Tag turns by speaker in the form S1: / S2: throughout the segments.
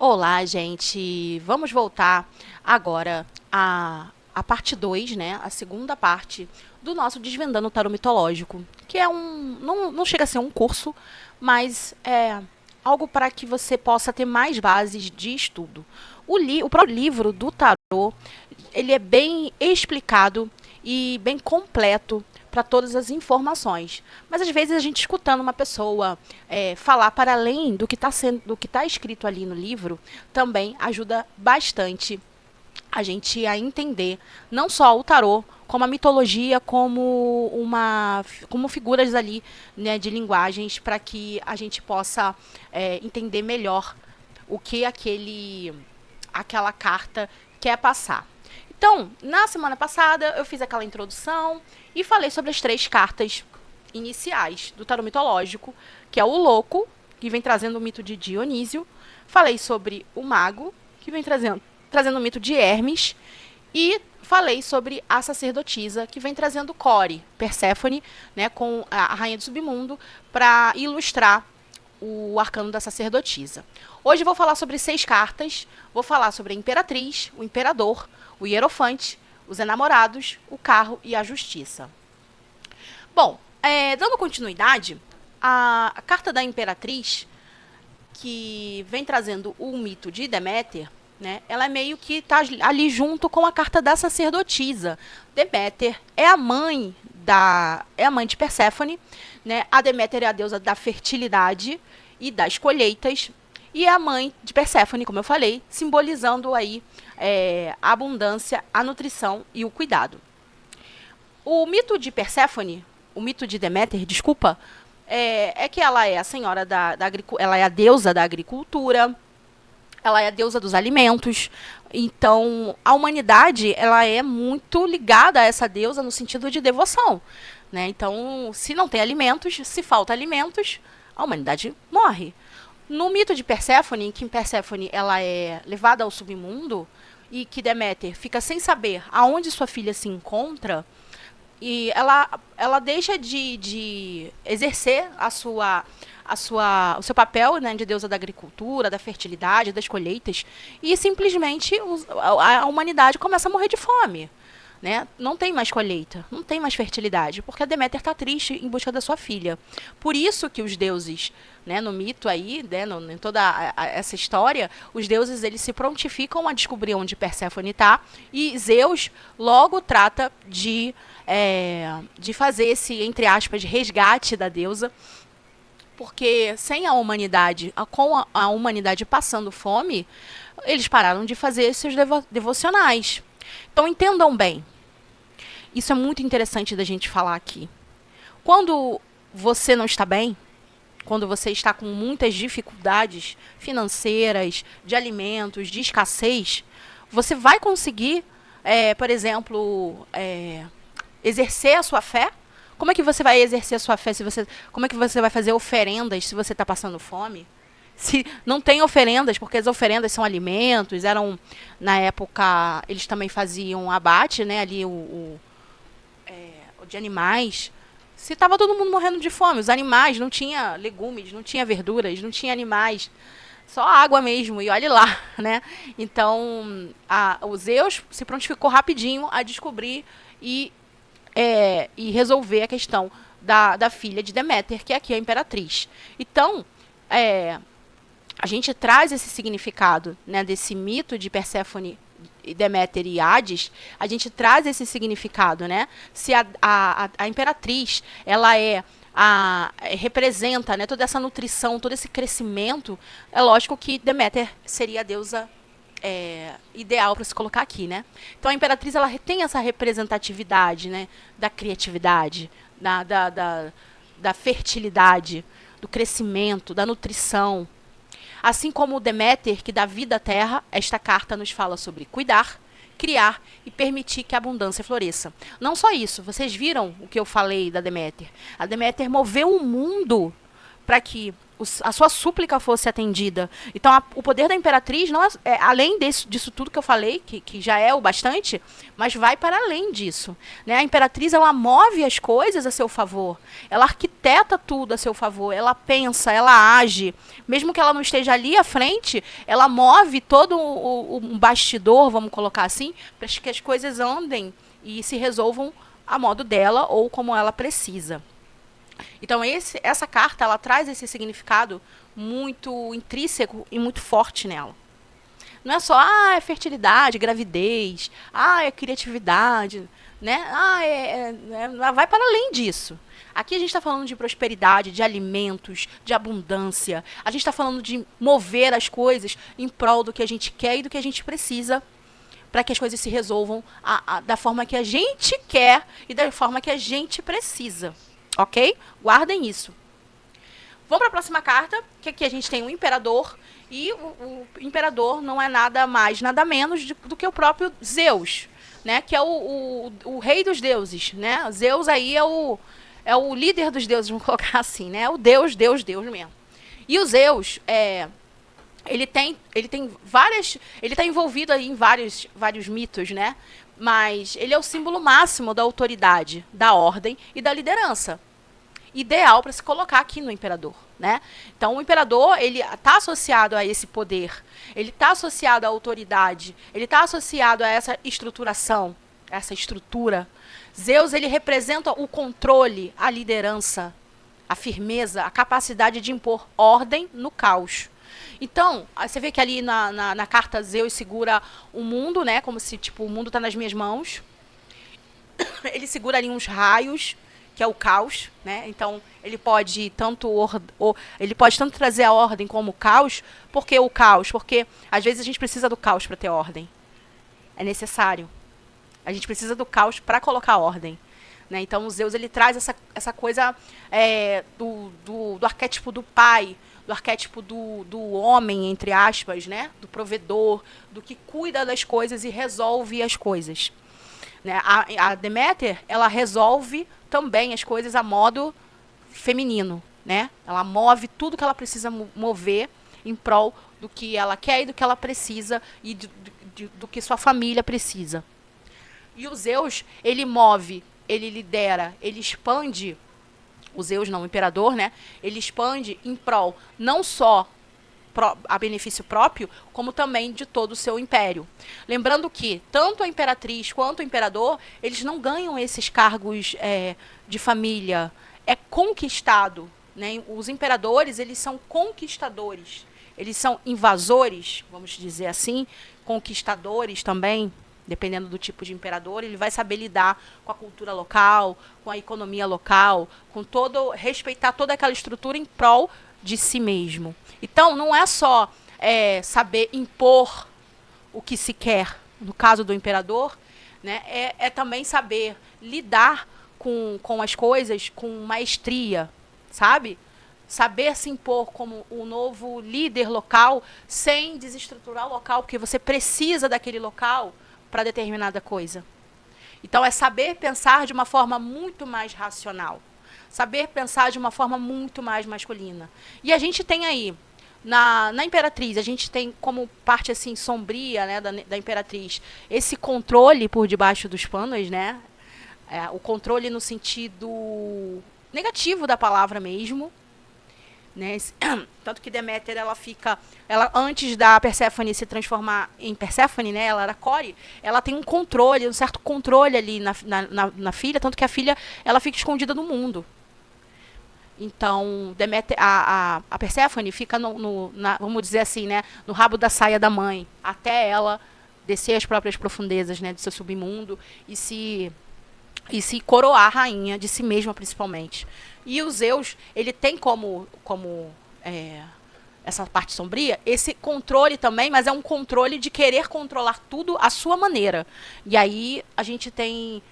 S1: Olá, gente. Vamos voltar agora à parte 2, né? A segunda parte do nosso Desvendando o Tarô Mitológico, que é não chega a ser um curso, mas é algo para que você possa ter mais bases de estudo. O próprio livro do tarô, ele é bem explicado e bem completo para todas as informações. Mas às vezes a gente escutando uma pessoa falar para além do que está escrito ali no livro, também ajuda bastante a gente a entender não só o tarô, como a mitologia, como figuras ali, né, de linguagens, para que a gente possa entender melhor o que aquela carta quer passar. Então, na semana passada, eu fiz aquela introdução e falei sobre as 3 cartas iniciais do tarô mitológico, que é o louco, que vem trazendo o mito de Dionísio. Falei sobre o mago, que vem trazendo o mito de Hermes. E falei sobre a sacerdotisa, que vem trazendo Core, Perséfone, né, com a rainha do submundo, para ilustrar o arcano da sacerdotisa. Hoje vou falar sobre 6 cartas. Vou falar sobre a imperatriz, o imperador, o hierofante, os enamorados, o carro e a justiça. Bom, dando continuidade, a carta da imperatriz, que vem trazendo o mito de Deméter, né, ela é meio que está ali junto com a carta da sacerdotisa. Deméter é a mãe de Perséfone, né? A Deméter é a deusa da fertilidade e das colheitas, e é a mãe de Perséfone, como eu falei, simbolizando aí a abundância, a nutrição e o cuidado. O mito de Perséfone, o mito de Deméter, desculpa, é que ela é a senhora ela é a deusa da agricultura, ela é a deusa dos alimentos. Então, a humanidade, ela é muito ligada a essa deusa no sentido de devoção, né? Então, se não tem alimentos, se falta alimentos, a humanidade morre. No mito de Perséfone, em que Perséfone ela é levada ao submundo e que Deméter fica sem saber aonde sua filha se encontra, e ela deixa de exercer o seu papel, né, de deusa da agricultura, da fertilidade, das colheitas, e simplesmente a humanidade começa a morrer de fome. Né? Não tem mais colheita, não tem mais fertilidade, porque a Deméter está triste em busca da sua filha. Por isso que os deuses, né, no mito aí, né, em toda essa história, os deuses eles se prontificam a descobrir onde Perséfone está, e Zeus logo trata de fazer esse, entre aspas, resgate da deusa, porque sem a humanidade, com a humanidade passando fome, eles pararam de fazer esses devocionais. Então entendam bem, isso é muito interessante da gente falar aqui. Quando você não está bem, quando você está com muitas dificuldades financeiras, de alimentos, de escassez, você vai conseguir, por exemplo, exercer a sua fé? Como é que você vai exercer a sua fé como é que você vai fazer oferendas se você está passando fome? Se não tem oferendas, porque as oferendas são alimentos, na época eles também faziam abate, né, ali de animais. Se estava todo mundo morrendo de fome, os animais não tinha legumes, não tinha verduras, não tinha animais, só água mesmo, e olhe lá, né? Então, o Zeus se prontificou rapidinho a descobrir e resolver a questão da filha de Deméter, que é aqui a imperatriz. Então, a gente traz esse significado, né, desse mito de Perséfone, Deméter e Hades, a gente traz esse significado, né? Se a imperatriz, ela representa, né, toda essa nutrição, todo esse crescimento, é lógico que Deméter seria a deusa ideal para se colocar aqui, né? Então a imperatriz ela tem essa representatividade, né, da criatividade, da fertilidade, do crescimento, da nutrição. Assim como o Deméter, que dá vida à terra, esta carta nos fala sobre cuidar, criar e permitir que a abundância floresça. Não só isso, vocês viram o que eu falei da Deméter? A Deméter moveu o mundo para que a sua súplica fosse atendida. Então, o poder da imperatriz, não além disso tudo que eu falei, que já é o bastante, mas vai para além disso. Né? A imperatriz, ela move as coisas a seu favor. Ela arquiteta tudo a seu favor. Ela pensa, ela age. Mesmo que ela não esteja ali à frente, ela move todo um bastidor, vamos colocar assim, para que as coisas andem e se resolvam a modo dela ou como ela precisa. Então, essa carta, ela traz esse significado muito intrínseco e muito forte nela. Não é só, é fertilidade, gravidez, é criatividade, né? Vai para além disso. Aqui a gente está falando de prosperidade, de alimentos, de abundância. A gente está falando de mover as coisas em prol do que a gente quer e do que a gente precisa para que as coisas se resolvam da forma que a gente quer e da forma que a gente precisa. Ok? Guardem isso. Vamos para a próxima carta, que aqui a gente tem o imperador. E o imperador não é nada mais, nada menos do que o próprio Zeus, né? Que é o rei dos deuses, né? Zeus aí é o líder dos deuses, vamos colocar assim, né? O Deus mesmo. E o Zeus, ele está envolvido aí em vários mitos, né? Mas ele é o símbolo máximo da autoridade, da ordem e da liderança. Ideal para se colocar aqui no imperador, né? Então, o imperador, ele está associado a esse poder, ele está associado à autoridade, ele está associado a essa estruturação, essa estrutura. Zeus, ele representa o controle, a liderança, a firmeza, a capacidade de impor ordem no caos. Então, você vê que ali na carta Zeus segura o mundo, né? Como se, tipo, o mundo está nas minhas mãos. Ele segura ali uns raios, que é o caos, né? Então, ele pode tanto trazer a ordem como o caos. Por que o caos? Porque, às vezes, a gente precisa do caos para ter ordem. É necessário. A gente precisa do caos para colocar ordem. Né? Então, o Zeus, ele traz essa coisa do arquétipo do pai, do arquétipo do homem, entre aspas, né? Do provedor, do que cuida das coisas e resolve as coisas. Né? A Deméter, ela resolve também as coisas a modo feminino. Né? Ela move tudo que ela precisa mover em prol do que ela quer e do que ela precisa e do que sua família precisa. E o Zeus, ele move, ele lidera, ele expande. O Zeus não, o imperador, né? Ele expande em prol não só a benefício próprio, como também de todo o seu império. Lembrando que tanto a imperatriz quanto o imperador, eles não ganham esses cargos de família. É conquistado. Né? Os imperadores, eles são conquistadores. Eles são invasores, vamos dizer assim, conquistadores também. Dependendo do tipo de imperador, ele vai saber lidar com a cultura local, com a economia local, respeitar toda aquela estrutura em prol de si mesmo. Então, não é só saber impor o que se quer, no caso do imperador, né, é também saber lidar com as coisas com maestria, sabe? Saber se impor como o novo líder local sem desestruturar o local, porque você precisa daquele local para determinada coisa. Então, é saber pensar de uma forma muito mais racional. Saber pensar de uma forma muito mais masculina. E a gente tem aí, na Imperatriz, a gente tem como parte assim sombria, né, da Imperatriz, esse controle por debaixo dos panos, né? O controle no sentido negativo da palavra mesmo. Né? Tanto que Deméter, ela antes da Perséfone se transformar em Perséfone, né, ela era Core, ela tem um controle, um certo controle ali na filha, tanto que a filha, ela fica escondida no mundo. Então, Deméter, a Perséfone fica vamos dizer assim, né, no rabo da saia da mãe, até ela descer as próprias profundezas, né, do seu submundo e se coroar rainha de si mesma, principalmente. E o Zeus, ele tem como essa parte sombria, esse controle também, mas é um controle de querer controlar tudo à sua maneira. E aí a gente tem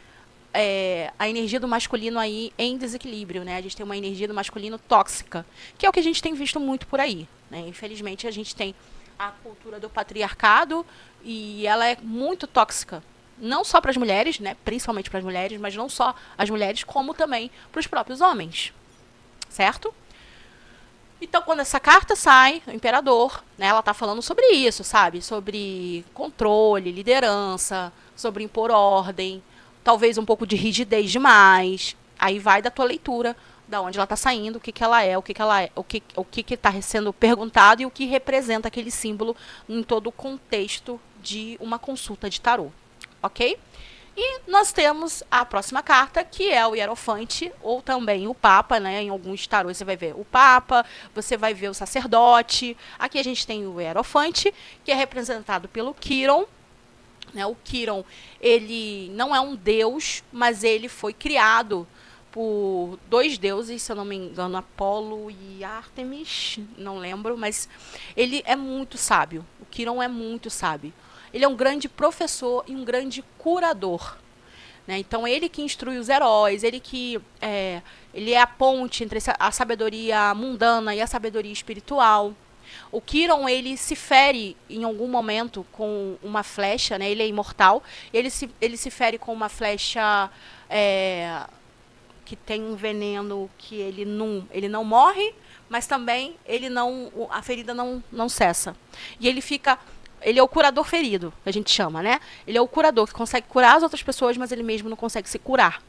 S1: a energia do masculino aí em desequilíbrio, né? A gente tem uma energia do masculino tóxica, que é o que a gente tem visto muito por aí. Né? Infelizmente, a gente tem a cultura do patriarcado e ela é muito tóxica. Não só para as mulheres, né, principalmente para as mulheres, mas não só as mulheres, como também para os próprios homens. Certo? Então, quando essa carta sai, o imperador, né, ela tá falando sobre isso, sabe? Sobre controle, liderança, sobre impor ordem, talvez um pouco de rigidez demais. Aí vai da tua leitura, da onde ela tá saindo, o que que ela é, o que que ela é, o que tá sendo perguntado e o que representa aquele símbolo em todo o contexto de uma consulta de tarô, ok? E nós temos a próxima carta, que é o Hierofante, ou também o Papa, né? Em alguns tarôs você vai ver o Papa, você vai ver o Sacerdote. Aqui a gente tem o Hierofante, que é representado pelo Quiron, né? O Quiron, ele não é um deus, mas ele foi criado por dois deuses, se eu não me engano, Apolo e Ártemis, não lembro, mas ele é muito sábio. O Quiron é muito sábio. Ele é um grande professor e um grande curador. Né? Então, ele que instrui os heróis, ele é a ponte entre a sabedoria mundana e a sabedoria espiritual. O Quiron, ele se fere em algum momento com uma flecha, né? Ele é imortal, ele se fere com uma flecha que tem um veneno que ele não morre, mas também a ferida não cessa. E ele é o curador ferido, que a gente chama, né? Ele é o curador que consegue curar as outras pessoas, mas ele mesmo não consegue se curar.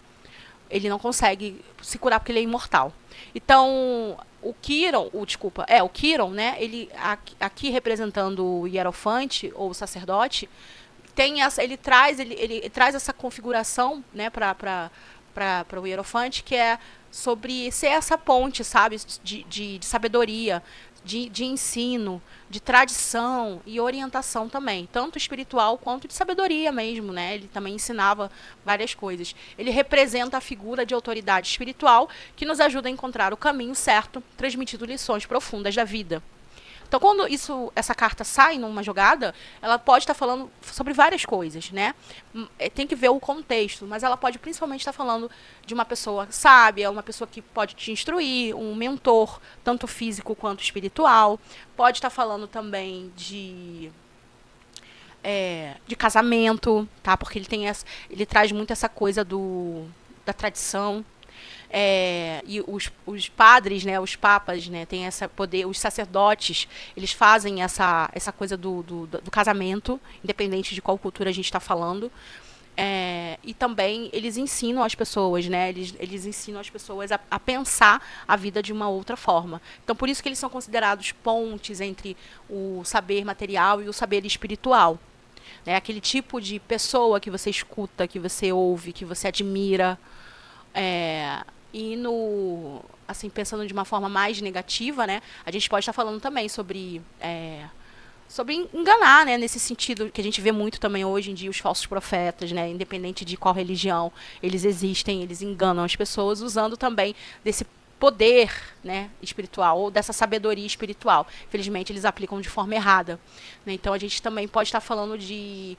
S1: Ele não consegue se curar porque ele é imortal. Então, o Quiron, né? Ele aqui representando o Hierofante ou o sacerdote, ele traz essa configuração, né, para o Hierofante, que é sobre ser essa ponte, sabe, de sabedoria, de ensino, de tradição e orientação também, tanto espiritual quanto de sabedoria mesmo, né? Ele também ensinava várias coisas. Ele representa a figura de autoridade espiritual que nos ajuda a encontrar o caminho certo, transmitindo lições profundas da vida. Então, quando essa carta sai numa jogada, ela pode estar falando sobre várias coisas, né? Tem que ver o contexto, mas ela pode principalmente estar falando de uma pessoa sábia, uma pessoa que pode te instruir, um mentor, tanto físico quanto espiritual. Pode estar falando também de casamento, tá? Porque ele traz muito essa coisa da tradição. E os padres, né, os papas, né, têm esse poder, os sacerdotes, eles fazem essa coisa do casamento, independente de qual cultura a gente está falando. E também eles ensinam as pessoas, né, eles ensinam as pessoas a pensar a vida de uma outra forma. Então, por isso que eles são considerados pontes entre o saber material e o saber espiritual. Né, aquele tipo de pessoa que você escuta, que você ouve, que você admira. E assim, pensando de uma forma mais negativa, né, a gente pode estar falando também sobre enganar, né, nesse sentido que a gente vê muito também hoje em dia os falsos profetas, né, independente de qual religião eles existem, eles enganam as pessoas usando também desse poder, né, espiritual ou dessa sabedoria espiritual. Infelizmente, eles aplicam de forma errada. Né? Então, a gente também pode estar falando de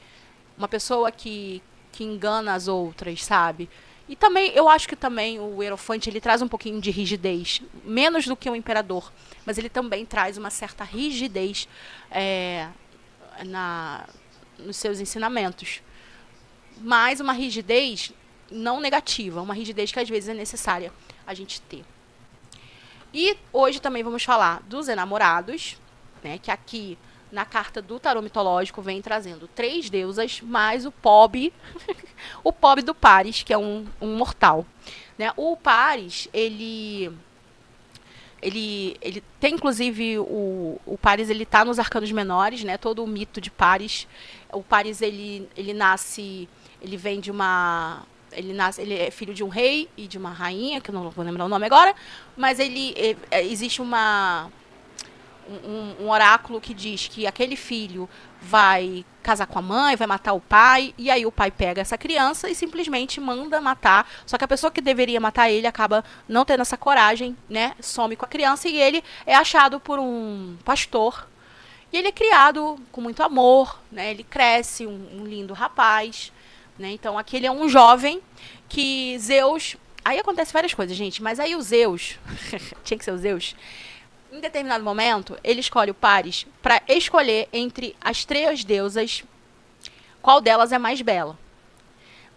S1: uma pessoa que engana as outras, sabe? E também, eu acho que também o Hierofante, ele traz um pouquinho de rigidez, menos do que o Imperador, mas ele também traz uma certa rigidez nos seus ensinamentos. Mas uma rigidez não negativa, uma rigidez que às vezes é necessária a gente ter. E hoje também vamos falar dos enamorados, né, que aqui na carta do tarô mitológico vem trazendo 3 deusas, mais o Pobe, o Pobe do Paris, que é um mortal. Né? O Paris, ele tem, inclusive, o Paris, ele tá nos arcanos menores, né? Todo o mito de Paris. O Paris, ele vem de uma... Ele é filho de um rei e de uma rainha, que eu não vou lembrar o nome agora, mas existe um oráculo que diz que aquele filho vai casar com a mãe, vai matar o pai, e aí o pai pega essa criança e simplesmente manda matar. Só que a pessoa que deveria matar ele acaba não tendo essa coragem, né? Some com a criança e ele é achado por um pastor. E ele é criado com muito amor, né? Ele cresce, um lindo rapaz. Né? Então, aqui ele é um jovem que Zeus... Aí acontece várias coisas, gente, mas aí o Zeus... tinha que ser o Zeus... Em determinado momento, ele escolhe o Paris para escolher entre as 3 deusas qual delas é mais bela.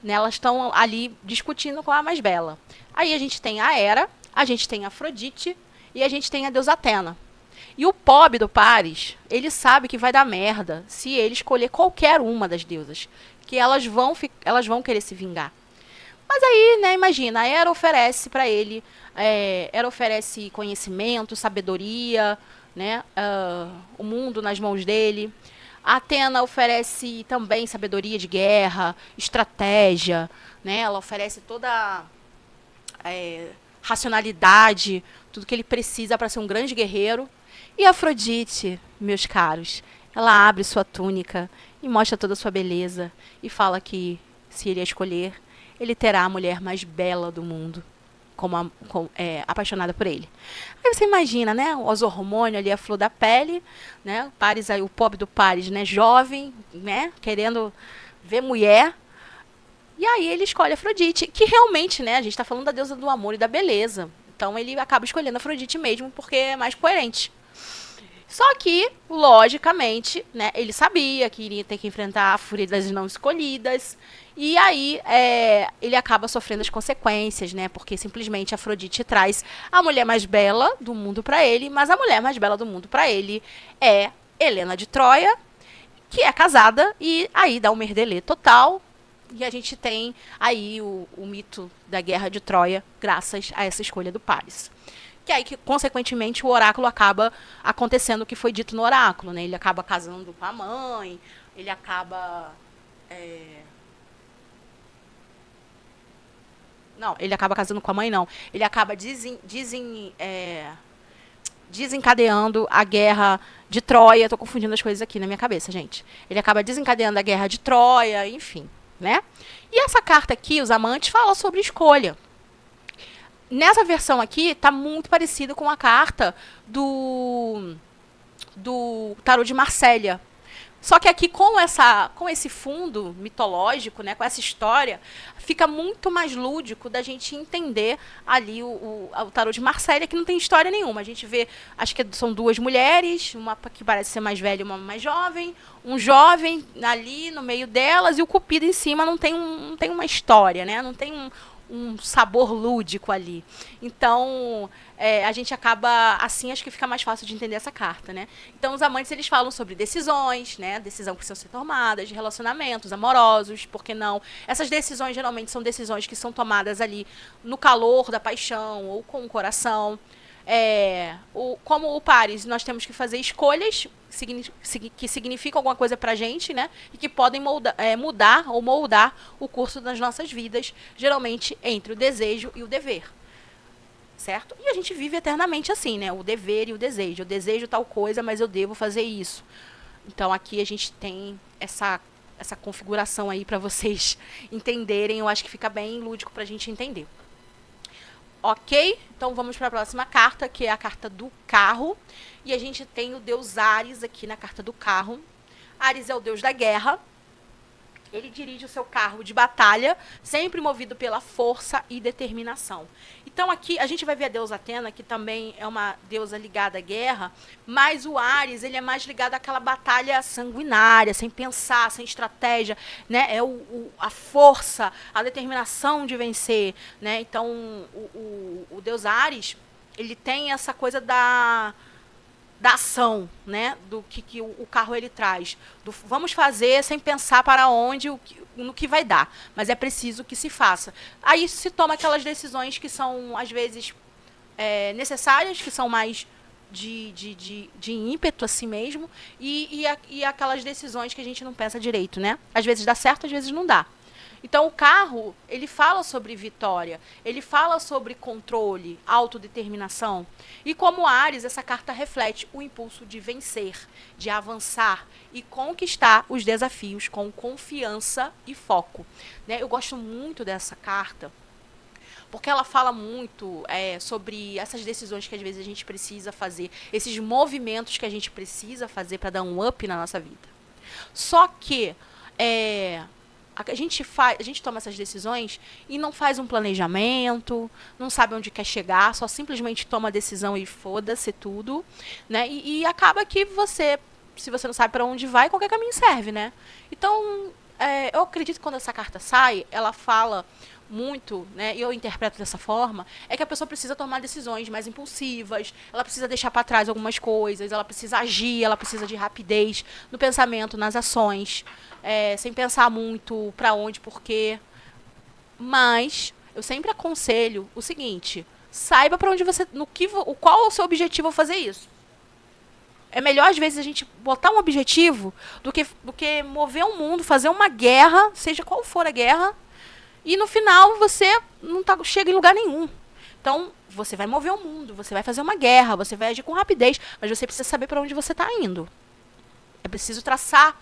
S1: Né? Elas estão ali discutindo qual é a mais bela. Aí a gente tem a Hera, a gente tem a Afrodite e a gente tem a deusa Atena. E o pobre do Paris, ele sabe que vai dar merda se ele escolher qualquer uma das deusas, que elas vão querer se vingar. Mas aí, né, imagina, a Hera oferece para ele, Hera oferece conhecimento, sabedoria, né, o mundo nas mãos dele. A Atena oferece também sabedoria de guerra, estratégia, né, ela oferece toda racionalidade, tudo que ele precisa para ser um grande guerreiro. E Afrodite, meus caros, ela abre sua túnica e mostra toda a sua beleza e fala que, se ele a escolher, ele terá a mulher mais bela do mundo, apaixonada por ele. Aí você imagina, né, os hormônios ali, a flor da pele, né, Paris, aí, o pobre do Paris, né, jovem, né, querendo ver mulher. E aí ele escolhe Afrodite, que realmente, né, a gente está falando da deusa do amor e da beleza. Então ele acaba escolhendo Afrodite mesmo, porque é mais coerente. Só que, logicamente, né, ele sabia que iria ter que enfrentar a fúria das não escolhidas. E aí ele acaba sofrendo as consequências, né? Porque simplesmente Afrodite traz a mulher mais bela do mundo para ele, mas a mulher mais bela do mundo para ele é Helena de Troia, que é casada, e aí dá um merdelê total. E a gente tem aí o mito da Guerra de Troia, graças a essa escolha do Paris. Que aí, consequentemente, o oráculo acaba acontecendo o que foi dito no oráculo, né? Ele acaba casando com a mãe, ele acaba... Não, ele acaba casando com a mãe, não. Ele acaba desencadeando a Guerra de Troia. Estou confundindo as coisas aqui na minha cabeça, gente. Ele acaba desencadeando a Guerra de Troia, enfim, né? E essa carta aqui, os amantes, fala sobre escolha. Nessa versão aqui, está muito parecido com a carta do Tarô de Marsella. Só que aqui, com esse fundo mitológico, né, com essa história, fica muito mais lúdico da gente entender ali o Tarô de Marsella, que não tem história nenhuma. A gente vê, acho que são duas mulheres, uma que parece ser mais velha e uma mais jovem, um jovem ali no meio delas, e o Cupido em cima não tem uma história, né? Não tem um sabor lúdico ali. Então, a gente acaba, assim, acho que fica mais fácil de entender essa carta, né? Então, os amantes, eles falam sobre decisões, né? Decisão que precisam ser tomadas, de relacionamentos amorosos, por que não? Essas decisões, geralmente, são decisões que são tomadas ali no calor da paixão ou com o coração. Como o Paris, nós temos que fazer escolhas que significam alguma coisa pra gente, né? E que podem mudar ou moldar o curso das nossas vidas, geralmente entre o desejo e o dever. Certo? E a gente vive eternamente assim, né? O dever e o desejo. Eu desejo tal coisa, mas eu devo fazer isso. Então aqui a gente tem essa configuração aí para vocês entenderem. Eu acho que fica bem lúdico pra gente entender. Ok? Então vamos para a próxima carta, que é a carta do carro. E a gente tem o deus Ares aqui na carta do carro. Ares é o deus da guerra. Ele dirige o seu carro de batalha, sempre movido pela força e determinação. Então aqui a gente vai ver a deusa Atena, que também é uma deusa ligada à guerra, mas o Ares, ele é mais ligado àquela batalha sanguinária, sem pensar, sem estratégia, né? É a força, a determinação de vencer, né? Então o deus Ares, ele tem essa coisa da ação, né, do que o carro ele traz. Vamos fazer sem pensar para onde, no que vai dar, mas é preciso que se faça. Aí se toma aquelas decisões que são, às vezes, necessárias, que são mais de ímpeto assim mesmo, e aquelas decisões que a gente não pensa direito, né? Às vezes dá certo, às vezes não dá. Então, o carro, ele fala sobre vitória, ele fala sobre controle, autodeterminação. E como Ares, essa carta reflete o impulso de vencer, de avançar e conquistar os desafios com confiança e foco. Né? Eu gosto muito dessa carta, porque ela fala muito sobre essas decisões que às vezes a gente precisa fazer, esses movimentos que a gente precisa fazer para dar um up na nossa vida. Só que a gente toma essas decisões e não faz um planejamento, não sabe onde quer chegar, só simplesmente toma a decisão e foda-se tudo, né? E acaba que se você não sabe para onde vai, qualquer caminho serve, né? Então, eu acredito que quando essa carta sai, ela fala muito, né, e eu interpreto dessa forma, é que a pessoa precisa tomar decisões mais impulsivas, ela precisa deixar para trás algumas coisas, ela precisa agir, ela precisa de rapidez no pensamento, nas ações, sem pensar muito para onde, por quê. Mas eu sempre aconselho o seguinte: saiba para onde você, qual é o seu objetivo ao fazer isso. É melhor, às vezes, a gente botar um objetivo do que mover o mundo, fazer uma guerra, seja qual for a guerra, e no final você não chega em lugar nenhum. Então, você vai mover o mundo, você vai fazer uma guerra, você vai agir com rapidez, mas você precisa saber para onde você está indo. É preciso traçar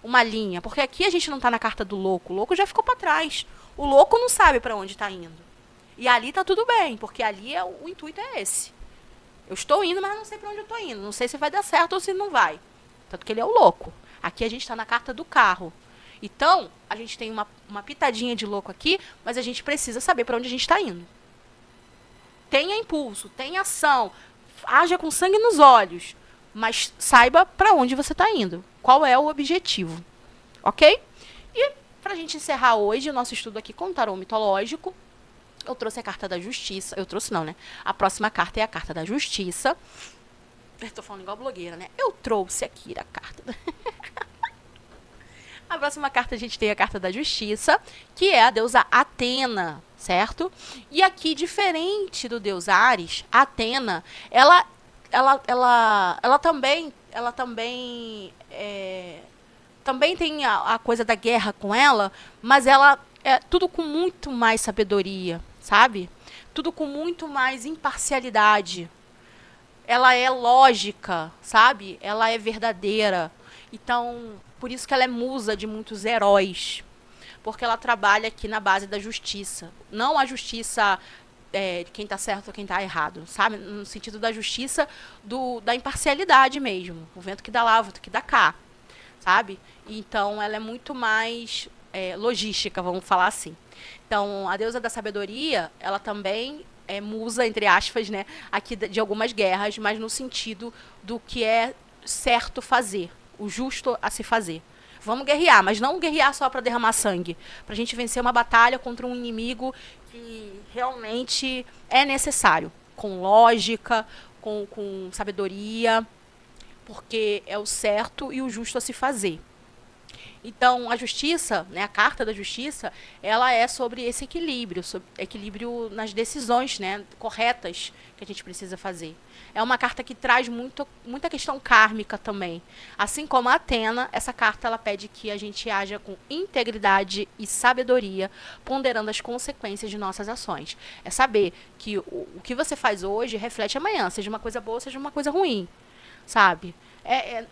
S1: uma linha, porque aqui a gente não está na carta do louco. O louco já ficou para trás. O louco não sabe para onde está indo. E ali está tudo bem, porque ali o intuito é esse. Eu estou indo, mas não sei para onde eu estou indo. Não sei se vai dar certo ou se não vai. Tanto que ele é o louco. Aqui a gente está na carta do carro. Então, a gente tem uma pitadinha de louco aqui, mas a gente precisa saber para onde a gente está indo. Tenha impulso, tenha ação, haja com sangue nos olhos, mas saiba para onde você está indo. Qual é o objetivo, ok? E para a gente encerrar hoje o nosso estudo aqui com o tarô mitológico, eu trouxe a carta da justiça. Eu trouxe não, né? A próxima carta é a carta da justiça. Estou falando igual blogueira, né? Eu trouxe aqui a carta. A próxima carta a gente tem a carta da justiça, que é a deusa Atena, certo? E aqui, diferente do deus Ares, Atena, ela também tem a coisa da guerra com ela, mas ela é tudo com muito mais sabedoria, sabe? Tudo com muito mais imparcialidade. Ela é lógica, sabe? Ela é verdadeira. Então, por isso que ela é musa de muitos heróis. Porque ela trabalha aqui na base da justiça. Não a justiça de quem está certo ou quem está errado, sabe? No sentido da justiça, da imparcialidade mesmo. O vento que dá lá, o vento que dá cá, sabe? Então, ela é muito mais logística, vamos falar assim. Então, a deusa da sabedoria, ela também é musa, entre aspas, né, aqui de algumas guerras, mas no sentido do que é certo fazer, o justo a se fazer. Vamos guerrear, mas não guerrear só para derramar sangue, para a gente vencer uma batalha contra um inimigo que realmente é necessário, com lógica, com sabedoria, porque é o certo e o justo a se fazer. Então, a justiça, né, a carta da justiça, ela é sobre esse equilíbrio, sobre equilíbrio nas decisões, né, corretas que a gente precisa fazer. É uma carta que traz muita questão kármica também. Assim como a Atena, essa carta ela pede que a gente haja com integridade e sabedoria, ponderando as consequências de nossas ações. É saber que o que você faz hoje reflete amanhã, seja uma coisa boa, seja uma coisa ruim, sabe?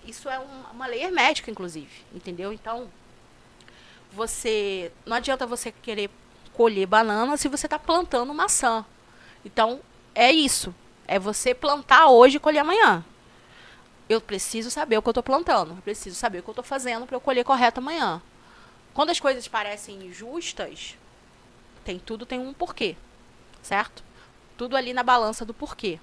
S1: Isso é uma lei hermética, inclusive, entendeu? Então, não adianta você querer colher banana se você está plantando maçã. Então, é isso. É você plantar hoje e colher amanhã. Eu preciso saber o que eu estou plantando. Eu preciso saber o que eu estou fazendo para eu colher correto amanhã. Quando as coisas parecem injustas, tudo tem um porquê, certo? Tudo ali na balança do porquê.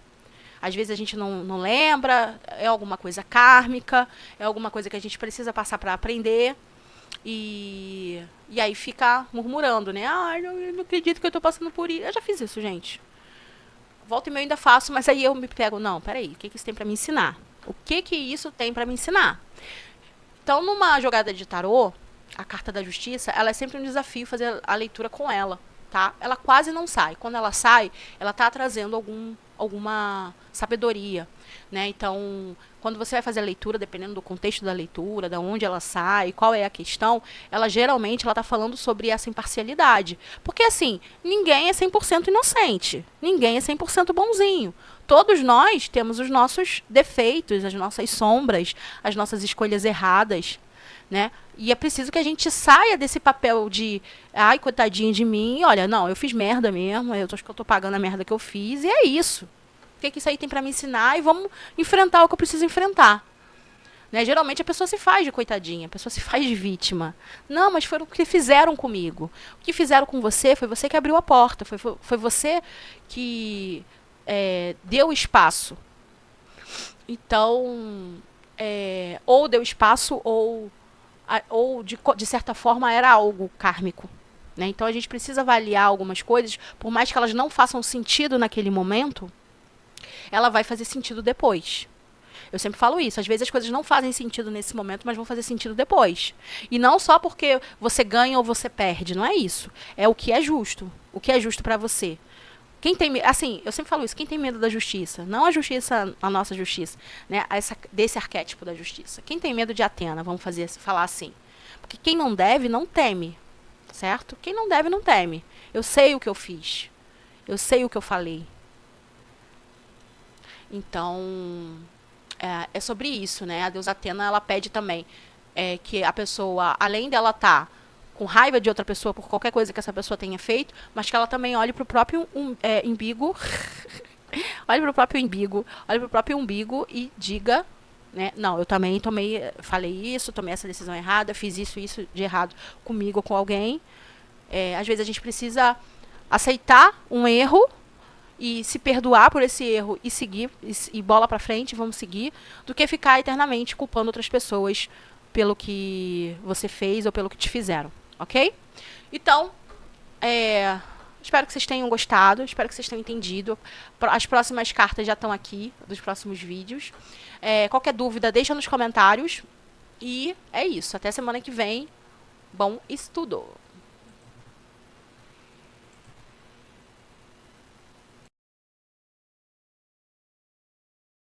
S1: Às vezes a gente não lembra, é alguma coisa kármica, é alguma coisa que a gente precisa passar para aprender. E aí fica murmurando, né? Eu não acredito que eu estou passando por isso. Eu já fiz isso, gente. Volta e meia eu ainda faço, mas aí eu me pego, não, peraí, o que isso tem para me ensinar? O que isso tem para me ensinar? Então, numa jogada de tarô, a carta da justiça, ela é sempre um desafio fazer a leitura com ela, tá? Ela quase não sai. Quando ela sai, ela está trazendo alguma sabedoria, né? Então, quando você vai fazer a leitura, dependendo do contexto da leitura, de onde ela sai, qual é a questão, ela geralmente está falando sobre essa imparcialidade. Porque, assim, ninguém é 100% inocente. Ninguém é 100% bonzinho. Todos nós temos os nossos defeitos, as nossas sombras, as nossas escolhas erradas, né? E é preciso que a gente saia desse papel de ai, coitadinho de mim, olha, não, eu fiz merda mesmo, eu acho que eu tô pagando a merda que eu fiz, e é isso. O que isso aí tem para me ensinar? E vamos enfrentar o que eu preciso enfrentar. Né? Geralmente a pessoa se faz de coitadinha, a pessoa se faz de vítima. Não, mas foi o que fizeram comigo. O que fizeram com você foi você que abriu a porta, foi você que deu espaço. Então, ou deu espaço ou ou de certa forma era algo kármico. Né? Então a gente precisa avaliar algumas coisas, por mais que elas não façam sentido naquele momento, ela vai fazer sentido depois. Eu sempre falo isso. Às vezes as coisas não fazem sentido nesse momento, mas vão fazer sentido depois. E não só porque você ganha ou você perde. Não é isso. É o que é justo. O que é justo para você. Quem tem, assim, eu sempre falo isso. Quem tem medo da justiça? Não a justiça, a nossa justiça, né? Desse arquétipo da justiça. Quem tem medo de Atena? Vamos falar assim. Porque quem não deve, não teme. Certo? Quem não deve, não teme. Eu sei o que eu fiz. Eu sei o que eu falei. Então, é sobre isso, né? A deusa Atena, ela pede também que a pessoa, além dela estar com raiva de outra pessoa por qualquer coisa que essa pessoa tenha feito, mas que ela também olhe para o próprio umbigo, olhe para o próprio umbigo, olhe para o próprio umbigo e diga, né? Não, eu também falei isso, tomei essa decisão errada, fiz isso de errado comigo ou com alguém. Às vezes a gente precisa aceitar um erro e se perdoar por esse erro e seguir, e bola pra frente, vamos seguir, do que ficar eternamente culpando outras pessoas pelo que você fez ou pelo que te fizeram, ok? Então, espero que vocês tenham gostado, espero que vocês tenham entendido. As próximas cartas já estão aqui, dos próximos vídeos. Qualquer dúvida, deixa nos comentários. E é isso, até semana que vem. Bom estudo!